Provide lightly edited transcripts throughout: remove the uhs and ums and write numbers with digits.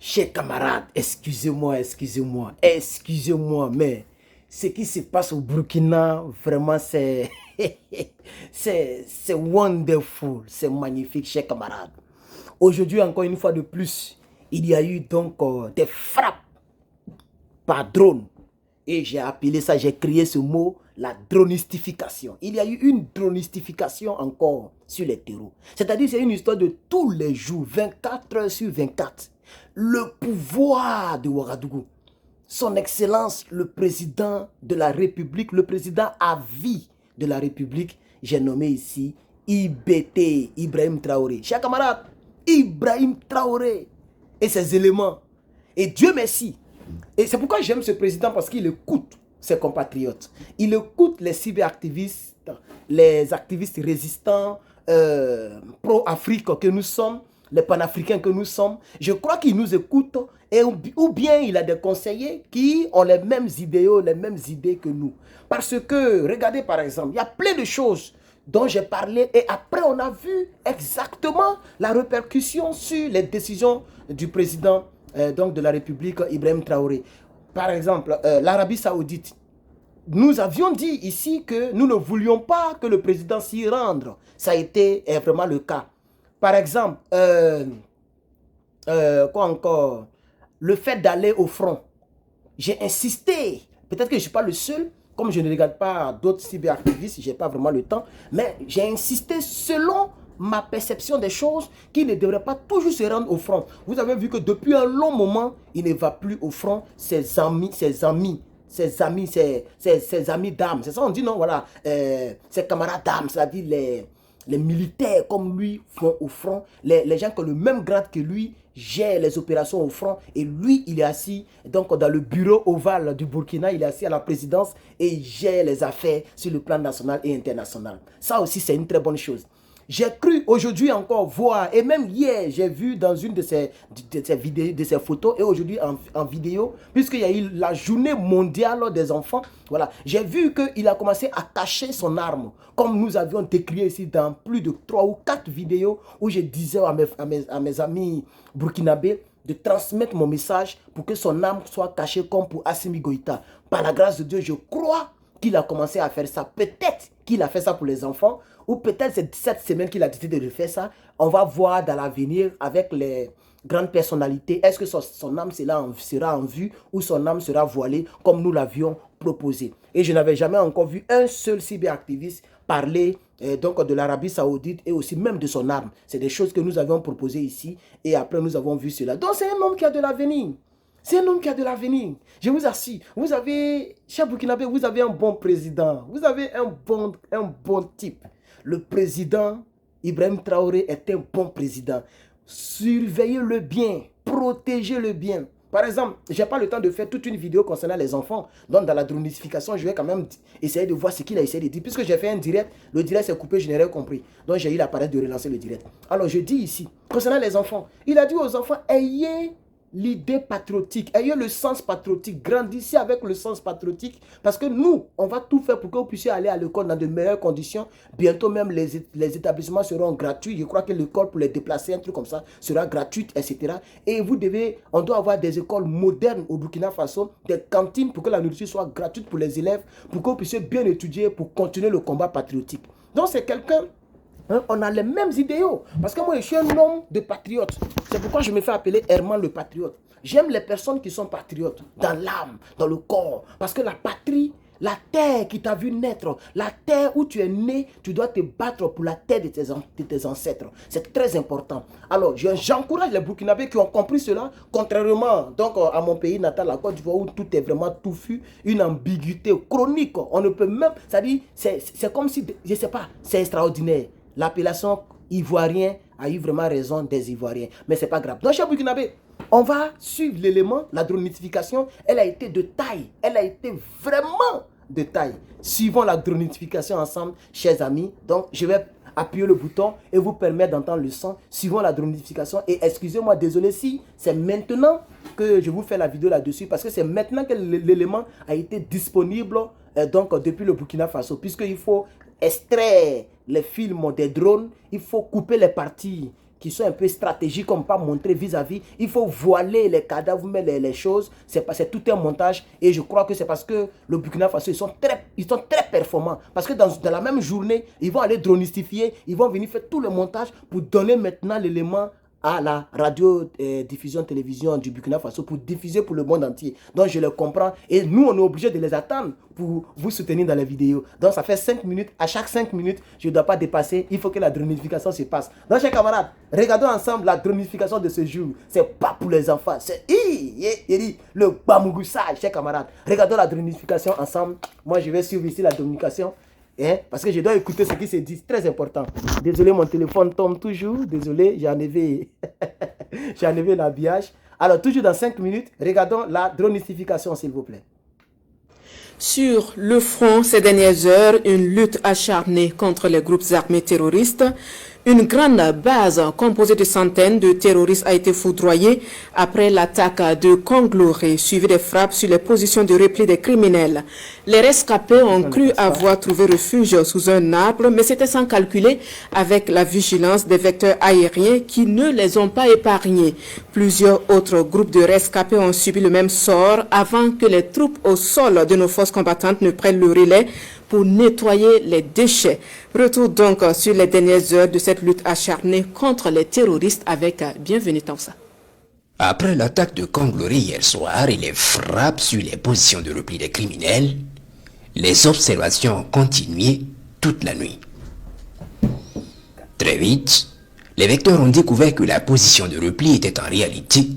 Chers camarades, excusez-moi, mais ce qui se passe au Burkina, vraiment, c'est wonderful, c'est magnifique, chers camarades. Aujourd'hui, encore une fois de plus, il y a eu donc des frappes par drone. Et j'ai appelé ça, j'ai créé ce mot, la dronistification. Il y a eu une dronistification encore sur les terreaux. C'est-à-dire c'est une histoire de tous les jours, 24 heures sur 24. Le pouvoir de Ouagadougou, son excellence, le président de la République, le président à vie de la République, j'ai nommé ici IBT, Ibrahim Traoré. Chers camarades, Ibrahim Traoré et ses éléments. Et Dieu merci. Et c'est pourquoi j'aime ce président, parce qu'il écoute ses compatriotes. Il écoute les cyberactivistes, les activistes résistants, pro-Afrique que nous sommes, les panafricains que nous sommes. Je crois qu'il nous écoute, et, ou bien il a des conseillers qui ont les mêmes idéaux, les mêmes idées que nous. Parce que, regardez par exemple, il y a plein de choses dont j'ai parlé, et après on a vu exactement la répercussion sur les décisions du président donc de la République, Ibrahim Traoré. Par exemple, l'Arabie Saoudite. Nous avions dit ici que nous ne voulions pas que le président s'y rende. Ça a été vraiment le cas. Par exemple, quoi encore? Le fait d'aller au front. J'ai insisté. Peut-être que je ne suis pas le seul. Comme je ne regarde pas d'autres cyberactivistes, je n'ai pas vraiment le temps. Mais j'ai insisté selon ma perception des choses, qui ne devrait pas toujours se rendre au front. Vous avez vu que depuis un long moment, il ne va plus au front. Ses amis d'âme. C'est ça on dit, non? Voilà. Ses camarades d'âme, c'est-à-dire les militaires comme lui font au front. Les gens qui ont le même grade que lui gèrent les opérations au front. Et lui, il est assis donc dans le bureau ovale du Burkina. Il est assis à la présidence et il gère les affaires sur le plan national et international. Ça aussi, c'est une très bonne chose. J'ai cru aujourd'hui encore voir, et même hier, j'ai vu dans une de ces vidéos, de ces photos, et aujourd'hui en vidéo, puisqu'il y a eu la journée mondiale des enfants, voilà, j'ai vu qu'il a commencé à cacher son arme, comme nous avions décrit ici dans plus de 3 ou 4 vidéos, où je disais à mes amis burkinabés de transmettre mon message pour que son arme soit cachée comme pour Assimi Goïta. Par la grâce de Dieu, je crois qu'il a commencé à faire ça. Peut-être qu'il a fait ça pour les enfants, ou peut-être c'est cette semaine qu'il a décidé de faire ça. On va voir dans l'avenir avec les grandes personnalités. Est-ce que son âme sera en vue ou son âme sera voilée comme nous l'avions proposé. Et je n'avais jamais encore vu un seul cyberactiviste parler donc de l'Arabie Saoudite et aussi même de son arme. C'est des choses que nous avions proposées ici et après nous avons vu cela. Donc c'est un homme qui a de l'avenir. C'est un homme qui a de l'avenir. Je vous assure, vous avez, cher Burkinabé, vous avez un bon président. Vous avez un bon type. Le président Ibrahim Traoré est un bon président. Surveillez-le bien, protégez-le bien. Par exemple, je n'ai pas le temps de faire toute une vidéo concernant les enfants. Donc, dans la dronification, je vais quand même essayer de voir ce qu'il a essayé de dire. Puisque j'ai fait un direct, le direct s'est coupé, je n'ai rien compris. Donc, j'ai eu l'appareil de relancer le direct. Alors, je dis ici, concernant les enfants, il a dit aux enfants, ayez l'idée patriotique, ayez le sens patriotique, grandissez avec le sens patriotique, parce que nous, on va tout faire pour que vous puissiez aller à l'école dans de meilleures conditions. Bientôt même, les établissements seront gratuits. Je crois que l'école pour les déplacer, un truc comme ça, sera gratuite, etc. Et on doit avoir des écoles modernes au Burkina Faso, des cantines pour que la nourriture soit gratuite pour les élèves, pour que vous puissiez bien étudier, pour continuer le combat patriotique. Donc c'est quelqu'un... on a les mêmes idéaux. Parce que moi, je suis un homme de patriote. C'est pourquoi je me fais appeler Herman le patriote. J'aime les personnes qui sont patriotes, dans l'âme, dans le corps. Parce que la patrie, la terre qui t'a vu naître, la terre où tu es né, tu dois te battre pour la terre de tes ancêtres. C'est très important. Alors, j'encourage les Burkinabés qui ont compris cela, contrairement donc, à mon pays natal, la Côte d'Ivoire, où tout est vraiment touffu, une ambiguïté chronique. On ne peut même... C'est-à-dire, c'est comme si... Je ne sais pas, c'est extraordinaire. L'appellation ivoirien a eu vraiment raison des Ivoiriens. Mais ce n'est pas grave. Donc, chez Burkinabé, on va suivre l'élément, la dronification. Elle a été de taille. Elle a été vraiment de taille. Suivons la dronification ensemble, chers amis. Donc, je vais appuyer le bouton et vous permettre d'entendre le son. Suivons la dronification. Et excusez-moi, désolé si c'est maintenant que je vous fais la vidéo là-dessus. Parce que c'est maintenant que l'élément a été disponible donc depuis le Burkina Faso. Puisqu'il faut extraire les films des drones, il faut couper les parties qui sont un peu stratégiques, comme pas montrer vis-à-vis. Il faut voiler les cadavres, mais les choses, c'est tout un montage. Et je crois que c'est parce que le Burkina Faso, ils sont très performants. Parce que dans la même journée, ils vont aller dronistifier, ils vont venir faire tout le montage pour donner maintenant l'élément à la radio-diffusion télévision du Burkina Faso pour diffuser pour le monde entier. Donc je le comprends. Et nous, on est obligé de les attendre pour vous soutenir dans les vidéos. Donc ça fait 5 minutes. À chaque 5 minutes, je ne dois pas dépasser. Il faut que la dronification se passe. Donc chers camarades, regardons ensemble la dronification de ce jour. C'est pas pour les enfants. C'est le bamouroussage, chers camarades. Regardons la dronification ensemble. Moi, je vais suivre ici la dronification. Parce que je dois écouter ce qui se dit, très important. Désolé, mon téléphone tombe toujours. Désolé, j'ai enlevé, j'ai enlevé l'habillage. Alors, toujours dans 5 minutes, regardons la dronification, s'il vous plaît. Sur le front, ces dernières heures, une lutte acharnée contre les groupes armés terroristes. Une grande base composée de centaines de terroristes a été foudroyée après l'attaque de Kongloré, suivie des frappes sur les positions de repli des criminels. Les rescapés ont cru avoir trouvé refuge sous un arbre, mais c'était sans calculer avec la vigilance des vecteurs aériens qui ne les ont pas épargnés. Plusieurs autres groupes de rescapés ont subi le même sort avant que les troupes au sol de nos forces combattantes ne prennent le relais pour nettoyer les déchets. Retour donc sur les dernières heures de cette lutte acharnée contre les terroristes avec Bienvenue Tamsa. Après l'attaque de Kongloré hier soir et les frappes sur les positions de repli des criminels, les observations ont continué toute la nuit. Très vite, les vecteurs ont découvert que la position de repli était en réalité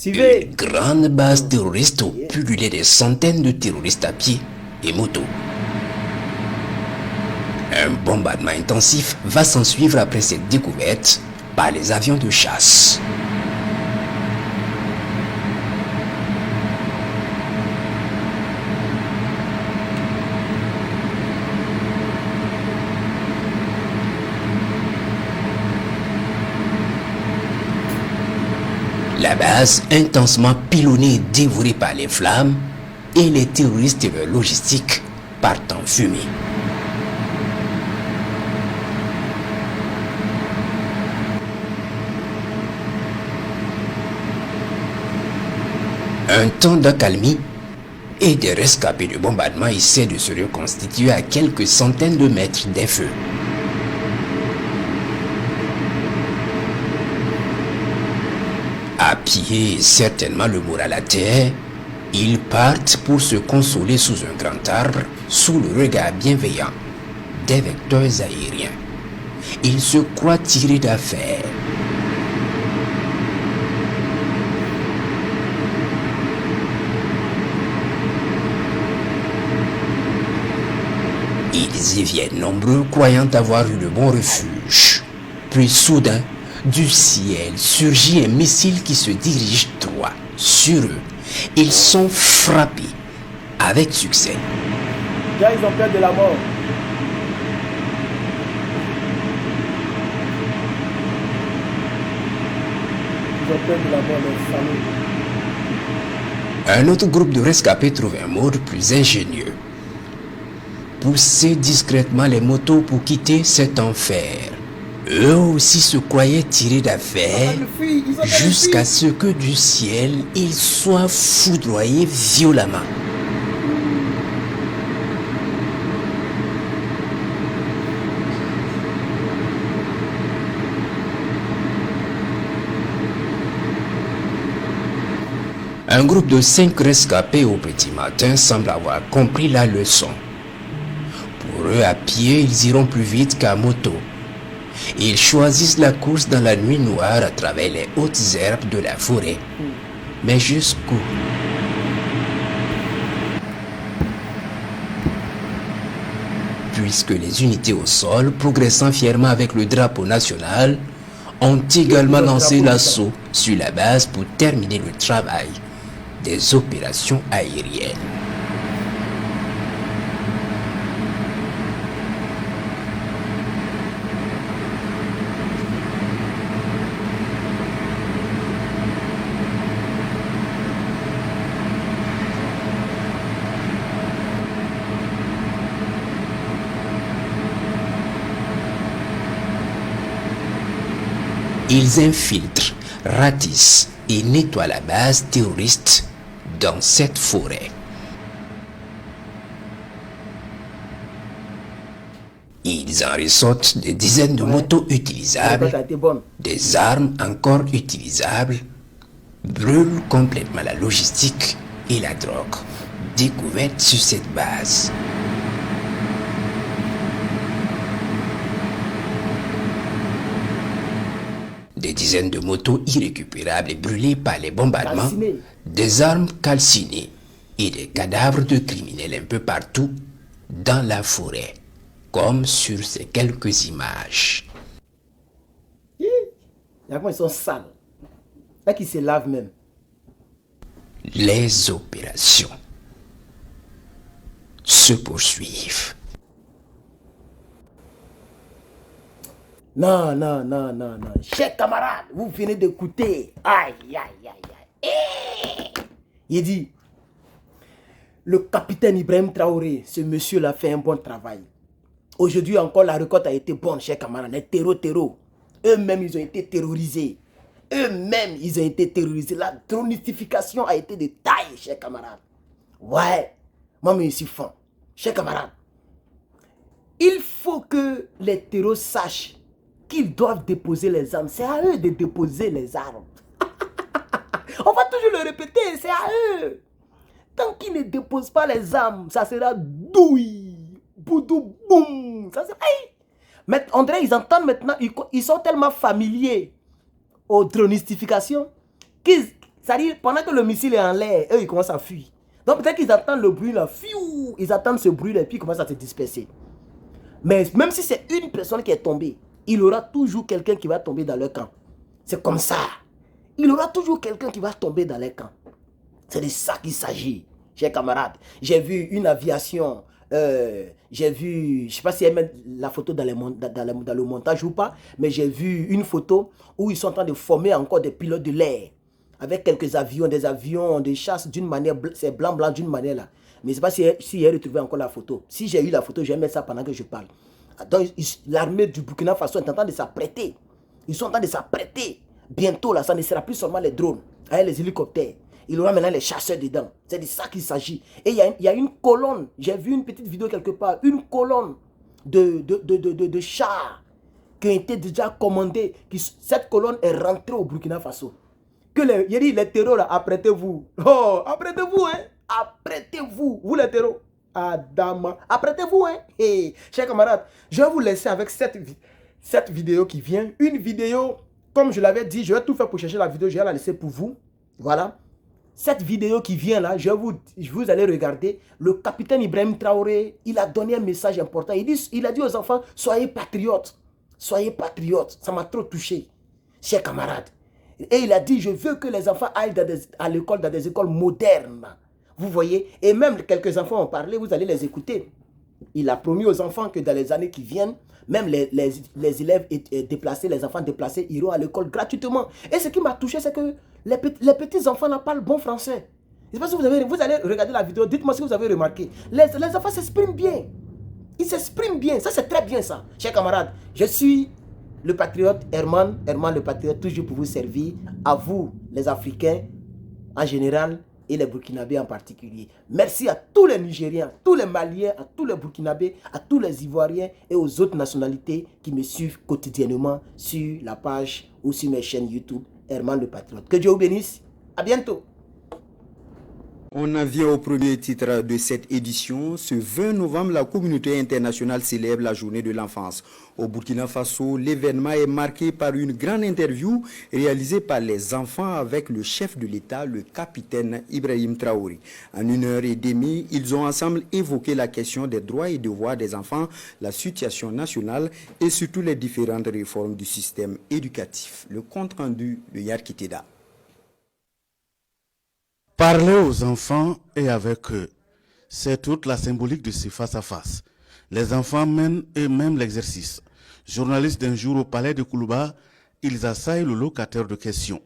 une grande base terroriste où pullulaient des centaines de terroristes à pied et moto. Un bombardement intensif va s'en suivre après cette découverte par les avions de chasse. La base, intensement pilonnée et dévorée par les flammes, et les terroristes et leur logistique partent en fumée. Un temps d'accalmie et des rescapés de bombardement essaient de se reconstituer à quelques centaines de mètres des feux. À pied, certainement le moral à terre, ils partent pour se consoler sous un grand arbre, sous le regard bienveillant des vecteurs aériens. Ils se croient tirés d'affaire. Ils y viennent nombreux, croyant avoir eu le bon refuge. Puis soudain, du ciel surgit un missile qui se dirige droit sur eux. Ils sont frappés avec succès. Là, ils ont peur de la mort. Ils ont peur de la mort, les familles. Un autre groupe de rescapés trouve un mode plus ingénieux. Pousser discrètement les motos pour quitter cet enfer. Eux aussi se croyaient tirés d'affaire jusqu'à ce que du ciel, ils soient foudroyés violemment. Un groupe de 5 rescapés au petit matin semble avoir compris la leçon. Pour eux, à pied, ils iront plus vite qu'à moto. Ils choisissent la course dans la nuit noire à travers les hautes herbes de la forêt. Mais jusqu'où? Puisque les unités au sol, progressant fièrement avec le drapeau national, ont également lancé l'assaut sur la base pour terminer le travail des opérations aériennes. Ils infiltrent, ratissent et nettoient la base terroriste dans cette forêt. Ils en ressortent des dizaines de motos utilisables, des armes encore utilisables, brûlent complètement la logistique et la drogue découverte sur cette base. Des dizaines de motos irrécupérables et brûlées par les bombardements, des armes calcinées et des cadavres de criminels un peu partout dans la forêt, comme sur ces quelques images. Ils sont sales. Là qui se lavent même. Les opérations se poursuivent. Non. Chers camarades, vous venez d'écouter. Aïe. Il dit, le capitaine Ibrahim Traoré, ce monsieur-là fait un bon travail. Aujourd'hui encore, la récolte a été bonne, chers camarades. Les terreaux. Eux-mêmes, ils ont été terrorisés. La dronification a été de taille, chers camarades. Ouais, moi, je suis fan. Chers camarades, il faut que les terreaux sachent qu'ils doivent déposer les armes. C'est à eux de déposer les armes. On va toujours le répéter, c'est à eux. Tant qu'ils ne déposent pas les armes, ça sera douille, boudou, boum. Ça sera... Mais André, ils entendent maintenant, ils sont tellement familiers aux dronistifications c'est-à-dire, pendant que le missile est en l'air, eux, ils commencent à fuir. Donc peut-être qu'ils entendent le bruit là, fiou, ils attendent ce bruit là, et puis ils commencent à se disperser. Mais même si c'est une personne qui est tombée, il y aura toujours quelqu'un qui va tomber dans leur camp. C'est comme ça. Il y aura toujours quelqu'un qui va tomber dans leur camp. C'est de ça qu'il s'agit, chers camarades. J'ai vu une aviation, j'ai vu, je ne sais pas si elle met la photo dans le montage ou pas, mais j'ai vu une photo où ils sont en train de former encore des pilotes de l'air, avec quelques avions, des avions de chasse d'une manière, c'est blanc d'une manière là. Mais je ne sais pas si elle retrouvé encore la photo. Si j'ai eu la photo, je vais mettre ça pendant que je parle. Donc l'armée du Burkina Faso est en train de s'apprêter. Ils sont en train de s'apprêter. Bientôt là, ça ne sera plus seulement les drones, avec les hélicoptères. Il y aura maintenant les chasseurs dedans. C'est de ça qu'il s'agit. Et il y a une colonne. J'ai vu une petite vidéo quelque part. Une colonne de chars qui ont été déjà commandés. Cette colonne est rentrée au Burkina Faso. Il y a dit les terreaux là, apprêtez-vous. Oh, apprêtez-vous, hein. Apprêtez-vous. Vous les terreaux. Adama. Apprêtez-vous, hein. Hey, chers camarades, je vais vous laisser avec cette vidéo qui vient. Une vidéo, comme je l'avais dit, je vais tout faire pour chercher la vidéo. Je vais la laisser pour vous. Voilà. Cette vidéo qui vient là, vous allez regarder. Le capitaine Ibrahim Traoré, il a donné un message important. Il a dit aux enfants, soyez patriotes. Soyez patriotes. Ça m'a trop touché, chers camarades. Et il a dit, je veux que les enfants aillent à l'école, dans des écoles modernes. Vous voyez. Et même quelques enfants ont parlé, vous allez les écouter. Il a promis aux enfants que dans les années qui viennent, même les élèves déplacés, les enfants déplacés iront à l'école gratuitement. Et ce qui m'a touché, c'est que les petits enfants là parlent bon français. Je ne sais pas si vous allez regarder la vidéo, dites-moi si vous avez remarqué. Les enfants s'expriment bien. Ils s'expriment bien. Ça, c'est très bien ça. Chers camarades, je suis le patriote Herman le patriote, toujours pour vous servir. À vous, les Africains en général et les Burkinabés en particulier. Merci à tous les Nigériens, tous les Maliens, à tous les Burkinabés, à tous les Ivoiriens et aux autres nationalités qui me suivent quotidiennement sur la page ou sur mes chaînes YouTube Herman le patriote. Que Dieu vous bénisse. À bientôt. On en vient au premier titre de cette édition. Ce 20 novembre, la communauté internationale célèbre la journée de l'enfance. Au Burkina Faso, l'événement est marqué par une grande interview réalisée par les enfants avec le chef de l'État, le capitaine Ibrahim Traoré. En 1h30, ils ont ensemble évoqué la question des droits et devoirs des enfants, la situation nationale et surtout les différentes réformes du système éducatif. Le compte rendu de Yarkiteda. Parler aux enfants et avec eux, c'est toute la symbolique de ce face-à-face. Les enfants mènent eux-mêmes l'exercice. Journalistes d'un jour au palais de Koulouba, ils assaillent le locataire de questions.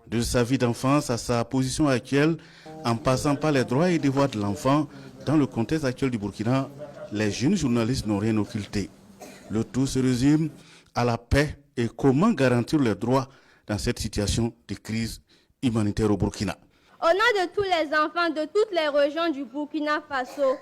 De sa vie d'enfance à sa position actuelle, en passant par les droits et devoirs de l'enfant, dans le contexte actuel du Burkina, les jeunes journalistes n'ont rien occulté. Le tout se résume à la paix et comment garantir leurs droits dans cette situation de crise humanitaire au Burkina. Au nom de tous les enfants de toutes les régions du Burkina Faso,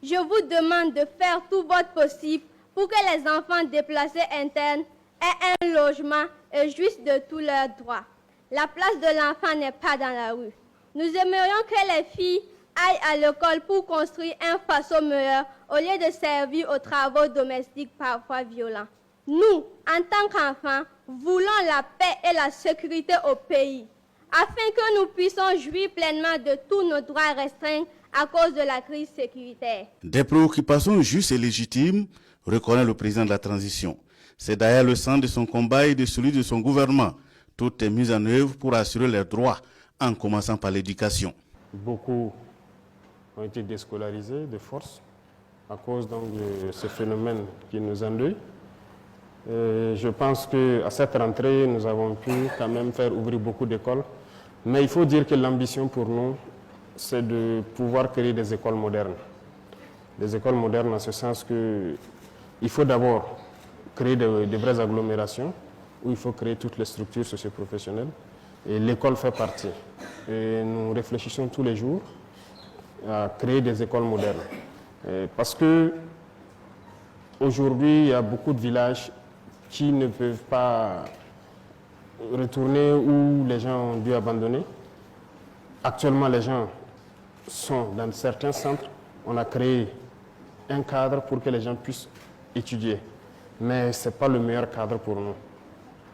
je vous demande de faire tout votre possible pour que les enfants déplacés internes aient un logement et jouissent de tous leurs droits. La place de l'enfant n'est pas dans la rue. Nous aimerions que les filles aillent à l'école pour construire un Faso meilleur au lieu de servir aux travaux domestiques parfois violents. Nous, en tant qu'enfants, voulons la paix et la sécurité au pays, afin que nous puissions jouir pleinement de tous nos droits restreints à cause de la crise sécuritaire. Des préoccupations justes et légitimes, reconnaît le président de la transition. C'est d'ailleurs le centre de son combat et de celui de son gouvernement. Tout est mis en œuvre pour assurer leurs droits, en commençant par l'éducation. Beaucoup ont été déscolarisés de force à cause donc de ce phénomène qui nous endeuille. Je pense qu'à cette rentrée, nous avons pu quand même faire ouvrir beaucoup d'écoles. Mais il faut dire que l'ambition pour nous, c'est de pouvoir créer des écoles modernes. Des écoles modernes en ce sens qu'il faut d'abord créer de vraies agglomérations où il faut créer toutes les structures socio-professionnelles. Et l'école fait partie. Et nous réfléchissons tous les jours à créer des écoles modernes. Parce que aujourd'hui, il y a beaucoup de villages qui ne peuvent pas retourner où les gens ont dû abandonner. Actuellement, les gens sont dans certains centres. On a créé un cadre pour que les gens puissent étudier. Mais ce n'est pas le meilleur cadre pour nous.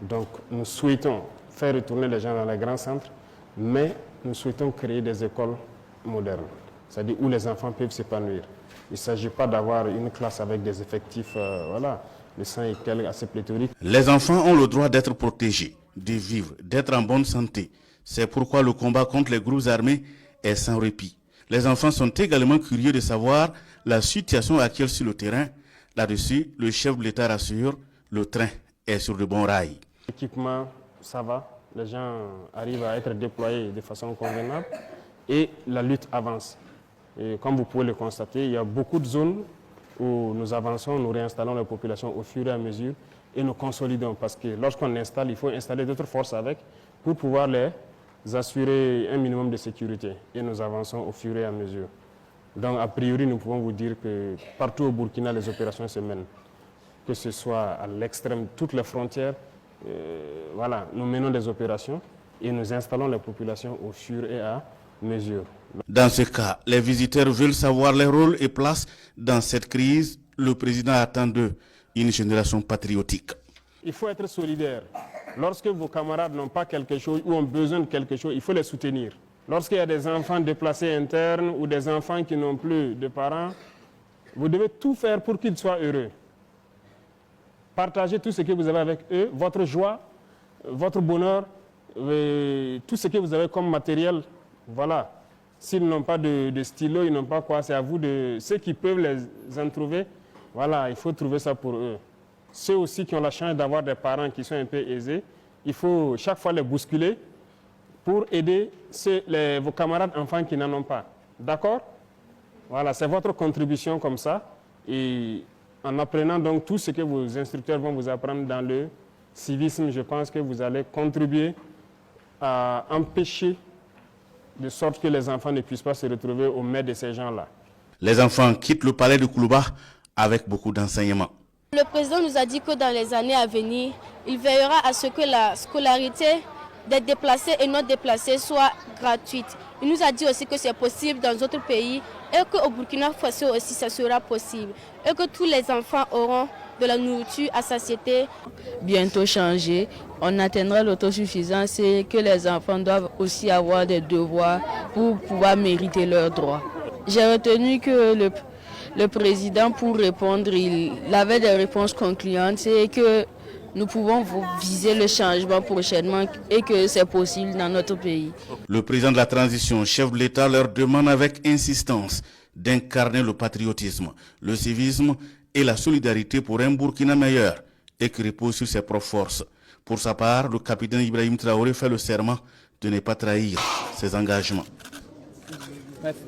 Donc, nous souhaitons faire retourner les gens dans les grands centres, mais nous souhaitons créer des écoles modernes, c'est-à-dire où les enfants peuvent s'épanouir. Il ne s'agit pas d'avoir une classe avec des effectifs, de 100 et quelques assez pléthoriques. Les enfants ont le droit d'être protégés, de vivre, d'être en bonne santé. C'est pourquoi le combat contre les groupes armés est sans répit. Les enfants sont également curieux de savoir la situation actuelle sur le terrain. Là-dessus, le chef de l'État rassure, le train est sur de bons rails. L'équipement, ça va. Les gens arrivent à être déployés de façon convenable et la lutte avance. Et comme vous pouvez le constater, il y a beaucoup de zones où nous avançons, nous réinstallons la population au fur et à mesure et nous consolidons. Parce que lorsqu'on installe, il faut installer d'autres forces avec pour pouvoir les assurer un minimum de sécurité. Et nous avançons au fur et à mesure. Donc, a priori, nous pouvons vous dire que partout au Burkina, les opérations se mènent. Que ce soit à l'extrême, toutes les frontières, nous menons des opérations et nous installons les populations au fur et à mesure. Dans ce cas, les visiteurs veulent savoir les rôles et places dans cette crise. Le président attend d'eux une génération patriotique. Il faut être solidaire. Lorsque vos camarades n'ont pas quelque chose ou ont besoin de quelque chose, il faut les soutenir. Lorsqu'il y a des enfants déplacés internes ou des enfants qui n'ont plus de parents, vous devez tout faire pour qu'ils soient heureux. Partagez tout ce que vous avez avec eux, votre joie, votre bonheur, tout ce que vous avez comme matériel. Voilà. S'ils n'ont pas de stylo, ils n'ont pas quoi, c'est à vous de... Ceux qui peuvent les en trouver, voilà, il faut trouver ça pour eux. Ceux aussi qui ont la chance d'avoir des parents qui sont un peu aisés, il faut chaque fois les bousculer pour aider vos camarades enfants qui n'en ont pas. D'accord? Voilà, c'est votre contribution comme ça. Et en apprenant donc tout ce que vos instructeurs vont vous apprendre dans le civisme, je pense que vous allez contribuer à empêcher de sorte que les enfants ne puissent pas se retrouver au maître de ces gens-là. Les enfants quittent le palais de Koulouba avec beaucoup d'enseignements. Le président nous a dit que dans les années à venir, il veillera à ce que la scolarité des déplacés et non déplacés soit gratuite. Il nous a dit aussi que c'est possible dans d'autres pays et qu'au Burkina Faso aussi ça sera possible. Et que tous les enfants auront de la nourriture à satiété. Bientôt changer, on atteindra l'autosuffisance et que les enfants doivent aussi avoir des devoirs pour pouvoir mériter leurs droits. J'ai retenu que le président, pour répondre, il avait des réponses concluantes et que nous pouvons viser le changement prochainement et que c'est possible dans notre pays. Le président de la transition, chef de l'État, leur demande avec insistance d'incarner le patriotisme, le civisme et la solidarité pour un Burkina meilleur et qui repose sur ses propres forces. Pour sa part, le capitaine Ibrahim Traoré fait le serment de ne pas trahir ses engagements. Merci.